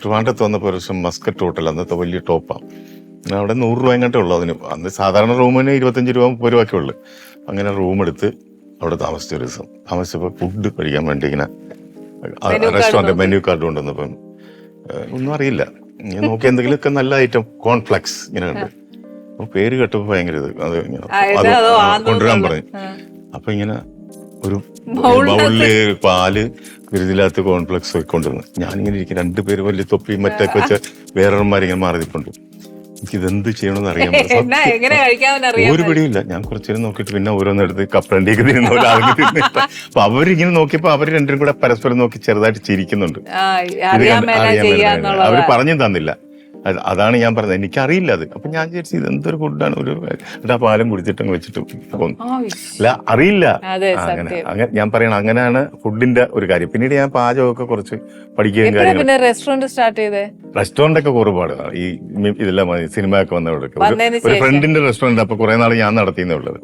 ട്രിവാൻഡ്രത്ത് വന്നപ്പോൾ ഒരു ദിവസം മസ്കറ്റ് ഹോട്ടൽ, അന്നത്തെ വലിയ ടോപ്പാണ്. അവിടെ 100 രൂപ എങ്ങോട്ടേ ഉള്ളൂ അതിന്. അന്ന് സാധാരണ റൂമിന് 25 രൂപ 30 രൂപയൊക്കെ ഉള്ളു. അങ്ങനെ റൂം എടുത്ത് അവിടെ താമസിച്ച ഒരു ദിവസം. താമസിച്ചപ്പോൾ ഫുഡ് കഴിക്കാൻ വേണ്ടി ഇങ്ങനെ റെസ്റ്റോറൻറ്റ് മെനു കാർഡ് കൊണ്ടുവന്നപ്പം ഒന്നും അറിയില്ല. ഞാൻ നോക്കി എന്തെങ്കിലുമൊക്കെ നല്ല ഐറ്റം കോൺഫ്ലെക്സ് ഇങ്ങനെ കണ്ട്. അപ്പോൾ പേര് കേട്ടപ്പോൾ ഭയങ്കര ഇത് അത് ഇങ്ങനെ അത് കൊണ്ടുവരാൻ പറഞ്ഞു. അപ്പൊ ഇങ്ങനെ ഒരു ബൗളില് പാല് വിരുതില്ലാത്ത കോൺഫ്ലെക്സ് ഒക്കെ കൊണ്ടുവന്നു. ഞാനിങ്ങനെ ഇരിക്കും, 2 പേര് വലിയ തൊപ്പി മറ്റൊക്കെ വെച്ച് വേറൊരുമാരിങ്ങനെ മാറി നിൽപ്പുണ്ട്. എനിക്ക് ഇതെന്ത് ചെയ്യണമെന്ന് അറിയാൻ ഒരു പിടിയില്ല. ഞാൻ കുറച്ചേരം നോക്കിയിട്ട് പിന്നെ ഓരോന്നെടുത്ത് കപ്പലണ്ടിയൊക്കെ തിരുന്ന പോലെ ആൾക്ക് തിന്നിട്ട്. അപ്പൊ അവരിങ്ങനെ നോക്കിയപ്പോ അവർ രണ്ടും കൂടെ പരസ്പരം നോക്കി ചെറുതായിട്ട് ചിരിക്കുന്നുണ്ട്. അവര് പറഞ്ഞു തന്നില്ല. അതാണ് ഞാൻ പറഞ്ഞത്, എനിക്കറിയില്ല അത്. അപ്പൊ ഞാൻ വിചാരിച്ചു ഇതെന്തൊരു ഫുഡാണ്, ഒരു പാലും കുടിച്ചിട്ടങ്ങ് വെച്ചിട്ട് പോന്നു. അല്ല അറിയില്ല. അങ്ങനെ ഞാൻ പറയണം, അങ്ങനെയാണ് ഫുഡിന്റെ ഒരു കാര്യം. പിന്നീട് ഞാൻ പാചകമൊക്കെ കുറച്ച് പഠിക്കുകയും കാര്യങ്ങൾ. റെസ്റ്റോറന്റ് ഒക്കെ ഒരുപാട് ഈ ഇതെല്ലാം സിനിമ ഒക്കെ വന്നവിടെ ഒരു ഫ്രണ്ടിന്റെ റെസ്റ്റോറന്റ്. അപ്പൊ കുറെ നാൾ ഞാൻ നടത്തിയെന്നേ ഉള്ളത്.